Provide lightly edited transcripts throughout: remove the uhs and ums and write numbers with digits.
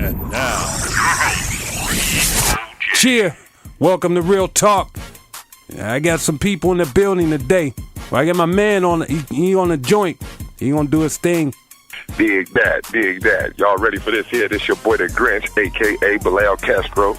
And now, cheer. Welcome to Real Talk. I got some people in the building today. I got my man on. He on the joint. He gonna do his thing. Dig that. Y'all ready for this here? This your boy the Grinch, a.k.a. Bilah Castro.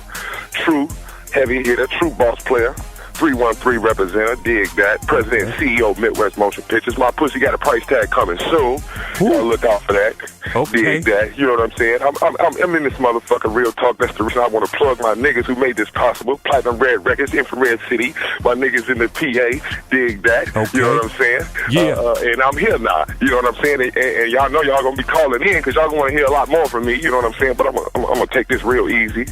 True heavy hitter, true boss player. 313 representative, dig that. President and CEO of Midwest Motion Pictures. My pussy got a price tag coming soon. Y'all look out for that. Okay. Dig that. You know what I'm saying? I'm in this motherfucker Real Talk. That's the reason I want to plug my niggas who made this possible. Platinum Red Records, Infrared City. My niggas in the PA. Dig that. Okay. You know what I'm saying? Yeah. And I'm here now. You know what I'm saying? And y'all know y'all gonna be calling in because y'all gonna want to hear a lot more from me. You know what I'm saying? But I'm gonna take this real easy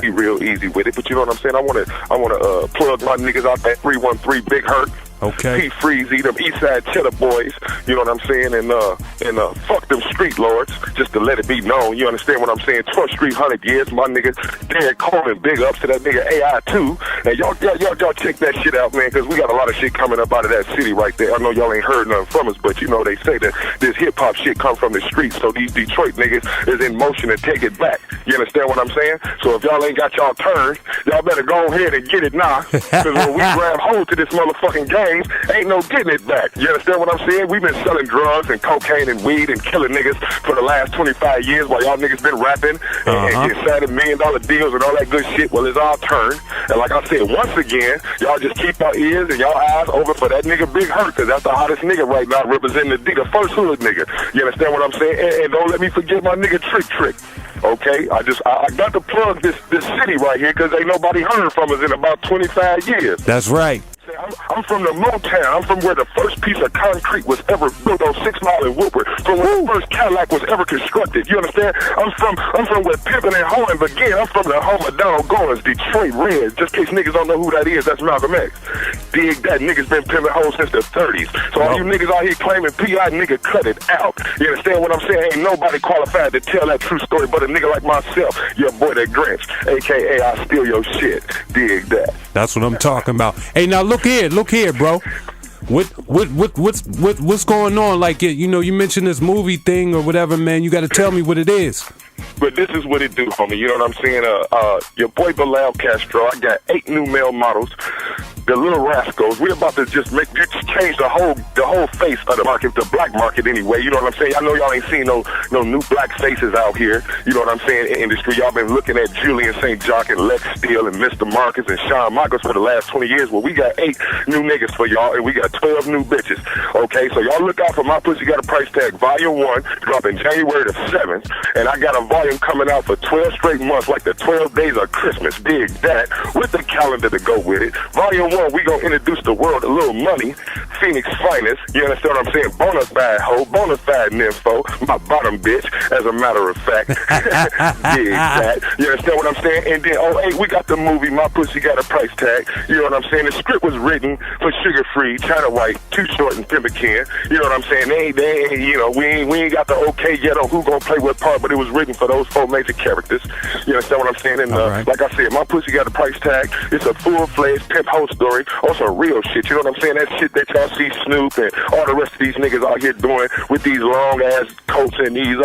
be real easy with it. But you know what I'm saying? I wanna plug my niggas out there. 313 Big Hurt. Okay. P. Freezy, them Eastside Cheddar Boys, you know what I'm saying, and fuck them street lords, just to let it be known, you understand what I'm saying, 12th Street 100 years, my nigga, Derek Coleman, big ups to that nigga AI too, and y'all check that shit out, man, because we got a lot of shit coming up out of that city right there. I know y'all ain't heard nothing from us, but you know they say that this hip-hop shit come from the streets, so these Detroit niggas is in motion to take it back, you understand what I'm saying? So if y'all ain't got y'all turned, y'all better go ahead and get it now, because when we grab hold to this motherfucking game, ain't no getting it back. You understand what I'm saying? We've been selling drugs and cocaine and weed and killing niggas for the last 25 years while y'all niggas been rapping and signing $1 million deals and all that good shit. Well, it's our turn. And like I said, once again, y'all just keep your ears and y'all eyes open for that nigga Big Hurt, because that's the hottest nigga right now representing the first hood nigga. You understand what I'm saying? And don't let me forget my nigga Trick. Okay? I got to plug this city right here because ain't nobody heard from us in about 25 years. That's right. I'm from the Motown. I'm from where the first piece of concrete was ever built on 6 Mile and Woodward. From where the first Cadillac was ever constructed. You understand? I'm from where pimping and hoeing began. I'm from the home of Donald Goins, Detroit Reds. Just in case niggas don't know who that is, that's Malcolm X. Dig that. Niggas been pimping hoes since the 30s. So all you niggas out here claiming P.I., nigga, cut it out. You understand what I'm saying? Ain't nobody qualified to tell that true story but a nigga like myself. Your boy the Grinch, a.k.a. I steal your shit. Dig that. That's what I'm talking about. Hey, now look here, bro. What's going on? Like, you know, you mentioned this movie thing or whatever, man. You got to tell me what it is. But this is what it do, homie. You know what I'm saying? Your boy Bilah Castro. I got 8 new male models. The Little Rascals. We about to just change the whole face of the market, the black market anyway. You know what I'm saying? I know y'all ain't seen no new black faces out here. You know what I'm saying? In industry, y'all been looking at Julian St. Jock and Lex Steele and Mr. Marcus and Shawn Michaels for the last 20 years. Well, we got 8 new niggas for y'all, and we got 12 new bitches. Okay, so y'all look out for My Pussy Got a Price Tag Volume 1, dropping January the 7th, and I got a volume coming out for 12 straight months, like the 12 days of Christmas. Dig that, with the calendar to go with it. Volume 1, we gonna introduce the world to Little Money, Phoenix Finest. You understand what I'm saying? Bonafide hoe, bonafide nympho, my bottom bitch, as a matter of fact. Dig that. You understand what I'm saying? And then, hey, we got the movie My Pussy Got a Price Tag. You know what I'm saying? The script was written for Sugar Free, China White, Too Short, and Pemmican. You know what I'm saying? They ain't, you know, we ain't got the okay yet on who gonna play what part, but it was written for those 4 major characters. You understand what I'm saying? And like I said, My Pussy Got a Price Tag. It's a full-fledged pimp hoe story. Also real shit, you know what I'm saying? That shit that y'all see Snoop and all the rest of these niggas out here doing with these long-ass coats and these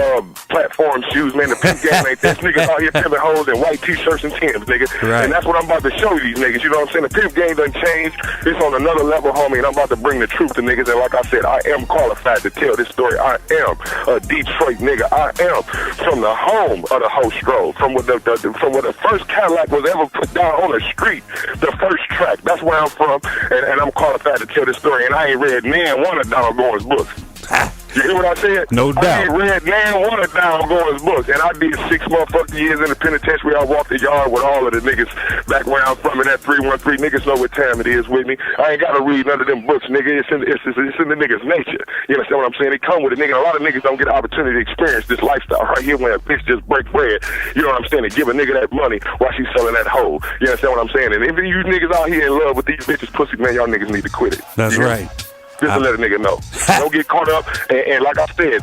platform shoes, man. The pimp game ain't that. Niggas out here pimping hoes in white T-shirts and Timbs, nigga. Right. And that's what I'm about to show you these niggas, you know what I'm saying? The pimp game done changed. It's on another level, homie, and I'm about to bring the truth to niggas. And like I said, I am qualified to tell this story. I am a Detroit nigga. I am from the home of the hoe stroll, from where the first Cadillac was ever put down on the street, the first track. That's where I'm from. And I'm qualified to tell this story, and I ain't read nan one of Donald Goins' books. You hear what I said? No doubt. I ain't read nan one of Donald Goins' books, and I did 6 motherfucking years in the penitentiary. I walked the yard with all of the niggas back where I'm from, and that 313 niggas know what time it is with me. I ain't got to read none of them books, nigga. It's in the niggas' nature. You understand what I'm saying? They come with it, nigga. A lot of niggas don't get the opportunity to experience this lifestyle right here when a bitch just break bread. You know what I'm saying? And give a nigga that money while she's selling that hoe. You understand what I'm saying? And if you niggas out here in love with these bitches' pussy, man, y'all niggas need to quit it. That's right. Just to let a nigga know. Don't get caught up. And like I said,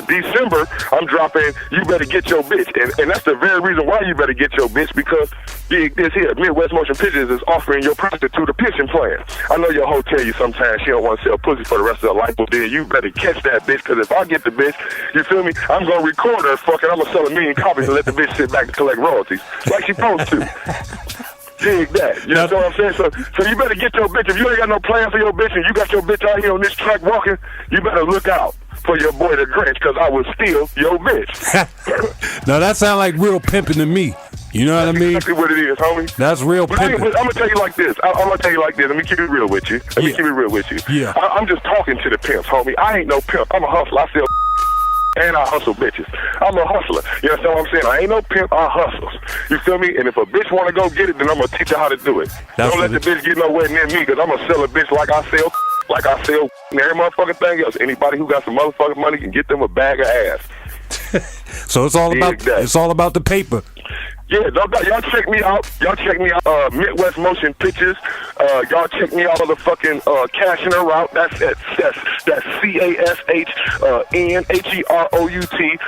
December, I'm dropping, you better get your bitch. And that's the very reason why you better get your bitch, because this here, Midwest Motion Pictures is offering your prostitute a pitching plan. I know your hoe tell you sometimes she don't want to sell pussy for the rest of her life, but then you better catch that bitch, because if I get the bitch, you feel me, I'm going to record her fucking, I'm going to sell 1 million copies and let the bitch sit back and collect royalties, like she supposed to. Dig that. You know what I'm saying? So you better get your bitch. If you ain't got no plan for your bitch and you got your bitch out here on this track walking, you better look out for your boy the Grinch, because I will steal your bitch. Now that sounds like real pimping to me. You know what I mean? Exactly what it is, homie. That's real pimping. I'm going to tell you like this. I'm going to tell you like this. Let me keep it real with you. Yeah. I'm just talking to the pimps, homie. I ain't no pimp. I'm a hustler. I sell and I hustle bitches. I'm a hustler. You understand what I'm saying? I ain't no pimp, I hustle. You feel me? And if a bitch want to go get it, then I'm going to teach her how to do it. Don't let the bitch get nowhere near me, because I'm going to sell a bitch like I sell and every motherfucking thing else. Anybody who got some motherfucking money can get them a bag of ass. So it's all about the paper. Yeah, y'all check me out. Midwest Motion Pictures. Y'all check me out on the fucking Cashing Her Out. That's CASHNHEROUT.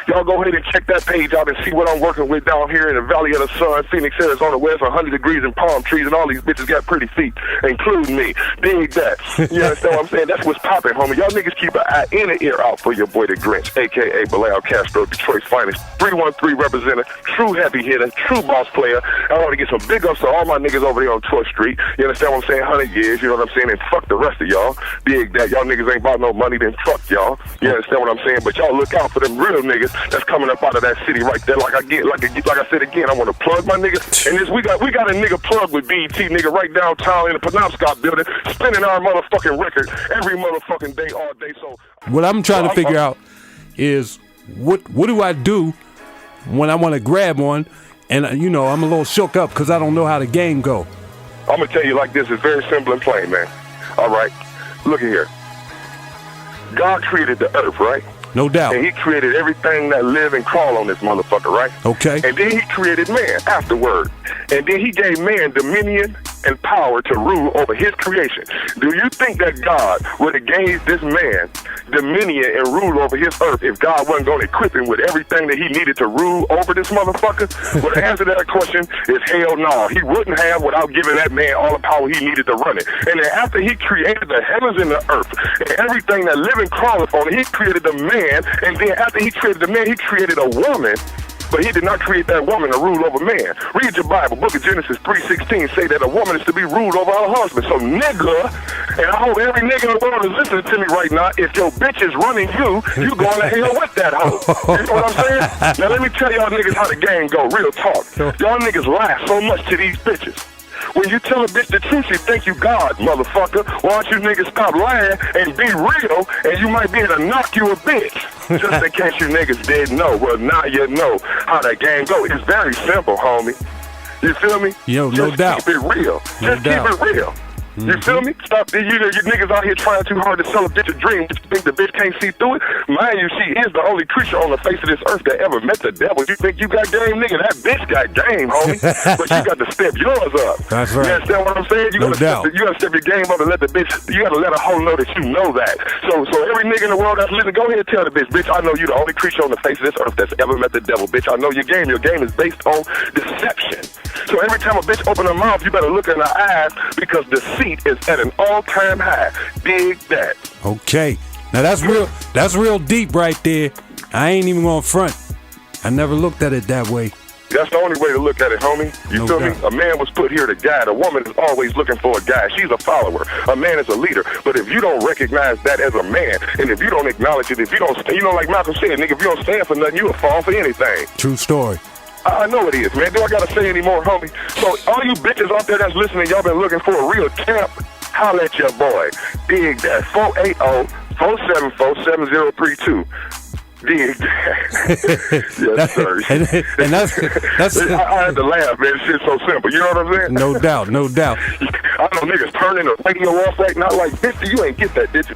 Y'all go ahead and check that page out and see what I'm working with down here in the Valley of the Sun, Phoenix, Arizona, where it's 100 degrees and palm trees, and all these bitches got pretty feet, including me. Dig that. You understand what I'm saying? That's what's popping, homie. Y'all niggas keep an eye and an ear out for your boy the Grinch, a.k.a. Bilah Castro, Detroit's finest 313 representative, true heavy hitter, true boss player. I want to get some big ups to all my niggas over there on 12th Street. You understand what I'm saying? 100 years, you know what I'm saying? And fuck the rest of y'all. Dig that. Y'all niggas ain't about no money, then fuck y'all. You understand what I'm saying? But y'all look out for them real niggas that's coming up out of that city right there. Like I said again, I want to plug my niggas. And we got a nigga plug with BET, nigga, right downtown in the Penobscot building, spinning our motherfucking record every motherfucking day, all day. So what I'm trying to figure out is what do I do when I want to grab one? And, you know, I'm a little shook up because I don't know how the game go. I'm going to tell you like this. It's very simple and plain, man. All right? Look at here. God created the earth, right? No doubt. And he created everything that live and crawl on this motherfucker, right? Okay. And then he created man afterward. And then he gave man dominion and power to rule over his creation. Do you think that God would have gave this man dominion and rule over his earth if God wasn't going to equip him with everything that he needed to rule over this motherfucker? Well, the answer to that question is hell no. He wouldn't have without giving that man all the power he needed to run it. And then after he created the heavens and the earth and everything that live and crawleth on it, he created the man. And then after he created the man, he created a woman. But he did not create that woman to rule over man. Read your Bible. Book of Genesis 3:16 say that a woman is to be ruled over her husband. So nigga, and I hope every nigga in the world is listening to me right now, if your bitch is running you going to hell with that hoe. You know what I'm saying? Now let me tell y'all niggas how the game go. Real talk. Y'all niggas lie so much to these bitches. When you tell a bitch the truth, she think you God, motherfucker. Why don't you niggas stop lying and be real, and you might be able to knock you a bitch. Just in case you niggas didn't know. Well, now you know how that game go. It's very simple, homie. You feel me? Yo, no doubt. Keep it real. Just keep it real. You feel me? Stop. You niggas out here trying too hard to sell a bitch a dream. You think the bitch can't see through it? Mind you, she is the only creature on the face of this earth that ever met the devil. You think you got game, nigga? That bitch got game, homie. But you got to step yours up. That's right. You understand what I'm saying? You gotta step your game up and let the bitch. You gotta let a hoe know that you know that. So every nigga in the world that's listening, go ahead and tell the bitch, I know you the only creature on the face of this earth that's ever met the devil, bitch. I know your game. Your game is based on deception. So every time a bitch open her mouth, you better look in her eyes because deceit is at an all-time high. Dig that. Okay. Now that's real deep right there. I ain't even gonna front. I never looked at it that way. That's the only way to look at it, homie. You feel me? A man was put here to guide. A woman is always looking for a guide. She's a follower. A man is a leader. But if you don't recognize that as a man, and if you don't acknowledge it, if you don't, like Malcolm said, nigga, if you don't stand for nothing, you'll fall for anything. True story. I know it is, man. Do I gotta say any more, homie? So all you bitches out there that's listening, y'all been looking for a real champ, holla at your boy. Dig that. 480-474-7032. Dig that. Yes, sir. and that's I had to laugh, man. This shit's so simple. You know what I'm saying? No doubt, no doubt. I know niggas turning or taking your off right now like, bitch, you ain't get that, did you?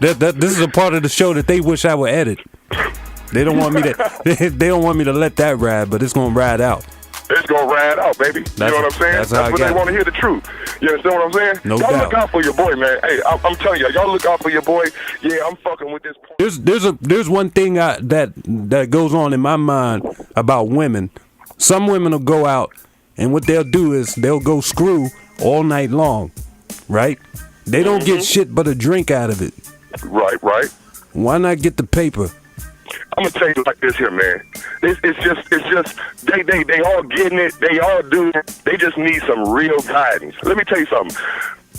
This is a part of the show that they wish I would edit. They don't want me to. They don't want me to let that ride, but it's gonna ride out. it's gonna ride out, baby. You know what I'm saying? That's what they want to hear, the truth. You understand what I'm saying? No y'all doubt. Look out for your boy, man. Hey, I'm telling y'all look out for your boy. Yeah, I'm fucking with this. There's one thing that goes on in my mind about women. Some women will go out, and what they'll do is they'll go screw all night long, right? They don't get shit but a drink out of it. Right. Why not get the paper? I'm gonna tell you like this here, man. It's just they all getting it. They all do it. They just need some real guidance. Let me tell you something.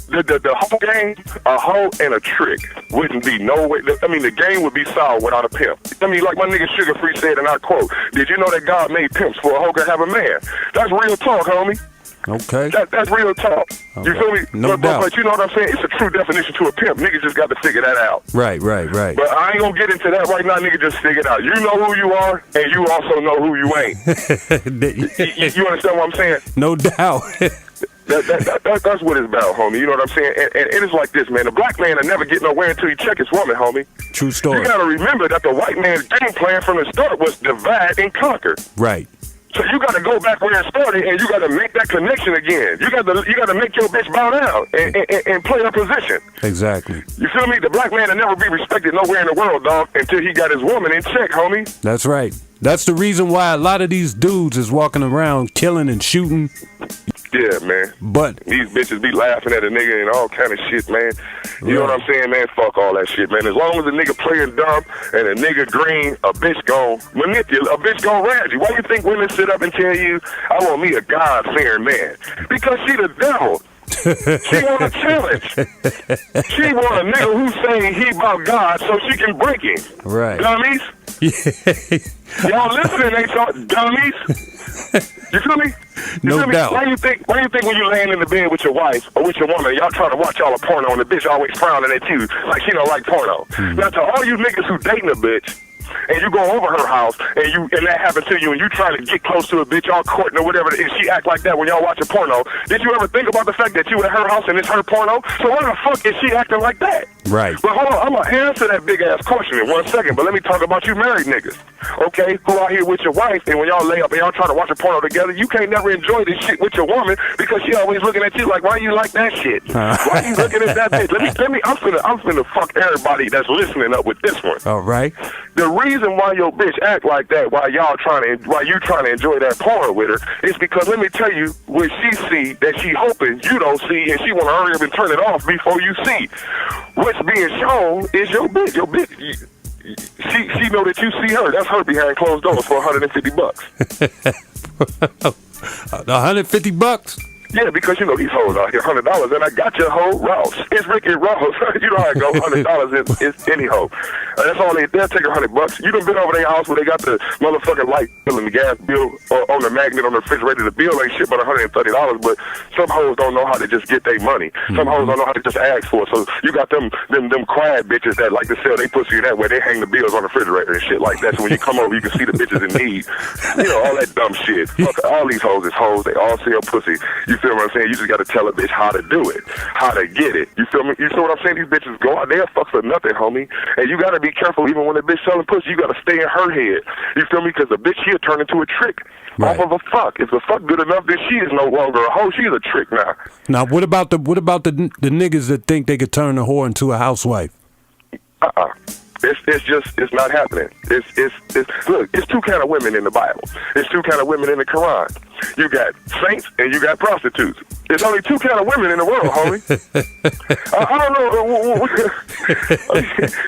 The whole game, a hoe and a trick wouldn't be no way. I mean, the game would be solid without a pimp. I mean, like my nigga Sugar Free said, and I quote, "Did you know that God made pimps for a hoe to have a man?" That's real talk, homie. Okay. That's real talk. You feel me? No doubt. But you know what I'm saying? It's a true definition to a pimp. Niggas just got to figure that out. Right. But I ain't gonna get into that right now. Nigga, just figure it out. You know who you are, and you also know who you ain't. you understand what I'm saying? No doubt. That's what it's about, homie. You know what I'm saying? And it's like this, man. The black man will never get nowhere until he check his woman, homie. True story. You gotta remember that the white man's game plan from the start was divide and conquer. Right. So you got to go back where it started, and you got to make that connection again. You got to make your bitch bow down and play her position. Exactly. You feel me? The black man will never be respected nowhere in the world, dog, until he got his woman in check, homie. That's right. That's the reason why a lot of these dudes is walking around killing and shooting. Yeah, man. But these bitches be laughing at a nigga and all kind of shit, man. You know what I'm saying, man? Fuck all that shit, man. As long as a nigga playing dumb and a nigga green, a bitch gon' manipulate, a bitch gon' ride you. Why you think women sit up and tell you, I want me a God-fearing man? Because she the devil. She want a challenge. She want a nigga who's saying he about God so she can break him. Right. Dummies. Y'all listening, ain't y'all dummies? You feel me? No doubt. Why you think when you laying in the bed with your wife or with your woman, y'all trying to watch all the porno and the bitch always frowning at you like she don't like porno? Now to all you niggas who dating a bitch, and you go over her house, and that happens to you, and you trying to get close to a bitch, y'all courting or whatever, and she act like that when y'all watching porno. Did you ever think about the fact that you at her house and it's her porno? So why the fuck is she acting like that? Right. But hold on, I'm gonna answer that big ass question in 1 second. But let me talk about you married niggas, okay? Who out here with your wife, and when y'all lay up and y'all try to watch a porno together, you can't never enjoy this shit with your woman because she always looking at you like, why you like that shit? Why you looking at that bitch? Let me. I'm finna fuck everybody that's listening up with this one. All right. The reason why your bitch act like that, while you trying to enjoy that porno with her, is because let me tell you what she see that she hoping you don't see, and she want to hurry up and turn it off before you see. What's being shown is your bitch. Your bitch. She know that you see her. That's her behind closed doors for $150. $150? Yeah, because you know these hoes out here, $100, and I got your hoe, Ross. It's Ricky Ross. You know how it go. $100 is any hoe. That's all they'll take $100. You done been over their house where they got the motherfucking light bill and the gas bill on the magnet on the refrigerator. The bill ain't shit but $130, but some hoes don't know how to just get their money. Some hoes don't know how to just ask for it. So you got them quiet bitches that like to sell their pussy that way. They hang the bills on the refrigerator and shit like that. So when you come over, you can see the bitches in need. You know, all that dumb shit. Fuck, all these hoes is hoes. They all sell pussy. You feel what I'm saying? You just got to tell a bitch how to do it, how to get it. You feel me? You feel what I'm saying? These bitches go out there fuck for nothing, homie. And you got to be careful even when a bitch selling pussy. You got to stay in her head. You feel me? Because the bitch, she'll turn into a trick off of a fuck. If the fuck good enough, then she is no longer a hoe. She's a trick now. Now, what about the niggas that think they could turn a whore into a housewife? It's not happening. Look, it's two kind of women in the Bible. It's two kind of women in the Quran. You got saints and you got prostitutes. There's only two kind of women in the world, homie. I don't know.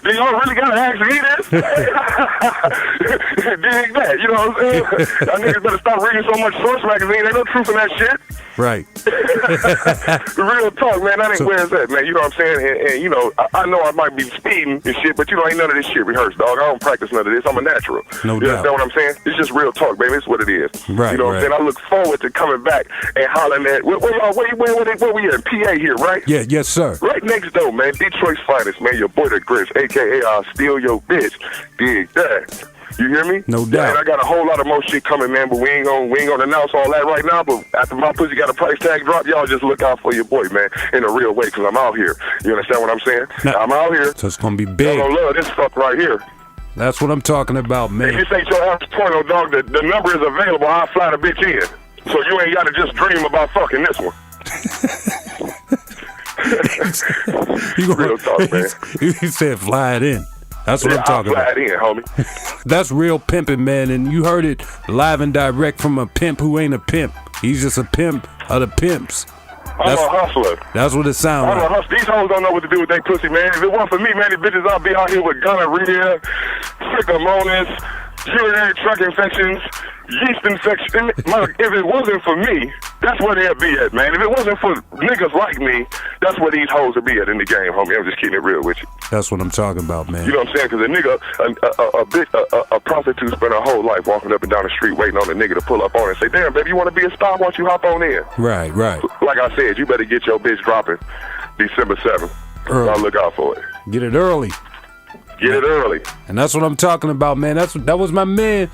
Do y'all really gotta ask me this? Dig that, you know what I'm saying? Y'all niggas better stop reading so much Source magazine. Ain't no truth in that shit. Right. Real talk, man. That ain't where it's at, man. You know what I'm saying? And you know, I know I might be speeding and shit, but you know, ain't none of this shit rehearsed, dog. I don't practice none of this. I'm a natural. No doubt. You understand what I'm saying? It's just real talk, baby. It's what it is. Right. You know what I'm saying? I look forward to coming back and hollering at where we at? PA here, right? Yeah, yes, sir. Right next door, man. Detroit's finest, man. Your boy the Grits, aka I'll steal your bitch. Dig that. You hear me? No doubt. And I got a whole lot of more shit coming, man, but we ain't gonna announce all that right now. But after my pussy got a price tag drop, y'all just look out for your boy, man, in a real way, because I'm out here. You understand what I'm saying? Now, I'm out here. So it's gonna be big. Y'all gonna love this fuck right here. That's what I'm talking about, man. If you say your ass porno, dog, the number is available. I'll fly the bitch in. So you ain't got to just dream about fucking this one. Real talk, man. He said fly it in. That's what I'm talking about. Fly it in, homie. That's real pimping, man. And you heard it live and direct from a pimp who ain't a pimp. He's just a pimp of the pimps. I'm a hustler. That's what it sounds I'm like. a hustler. These hoes don't know what to do with their pussy, man. If it weren't for me, man, these bitches I'll be out here with gonorrhea, trichomonas, urinary tract infections, yeast infection. If it wasn't for me, that's where they'd be at, man. If it wasn't for niggas like me, that's where these hoes would be at in the game, homie. I'm just keeping it real with you. That's what I'm talking about, man. You know what I'm saying? Because a nigga, a prostitute spent her whole life walking up and down the street waiting on a nigga to pull up on her and say, damn, baby, you want to be a star? Why don't you hop on in? Right. Like I said, you better get your bitch dropping December 7th. I'll look out for it. Get it early. Get it early. And that's what I'm talking about, man. That was my man,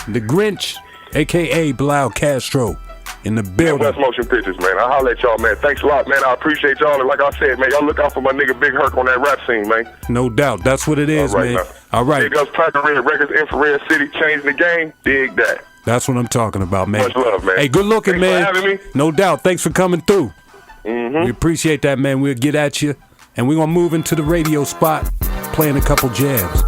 the Grinch, a.k.a. Bilah Castro, in the building. West Motion Pictures, man. I'll holler at y'all, man. Thanks a lot, man. I appreciate y'all. And like I said, man, y'all look out for my nigga Big Herc on that rap scene, man. No doubt. That's what it is, man. Man. All right. Big ups, Tiger Red Records, Infrared City, changing the game. Dig that. That's what I'm talking about, man. Much love, man. Hey, good looking, Thanks man. for having me. No doubt. Thanks for coming through. Mm-hmm. We appreciate that, man. We'll get at you. And we're going to move into the radio spot, playing a couple jams.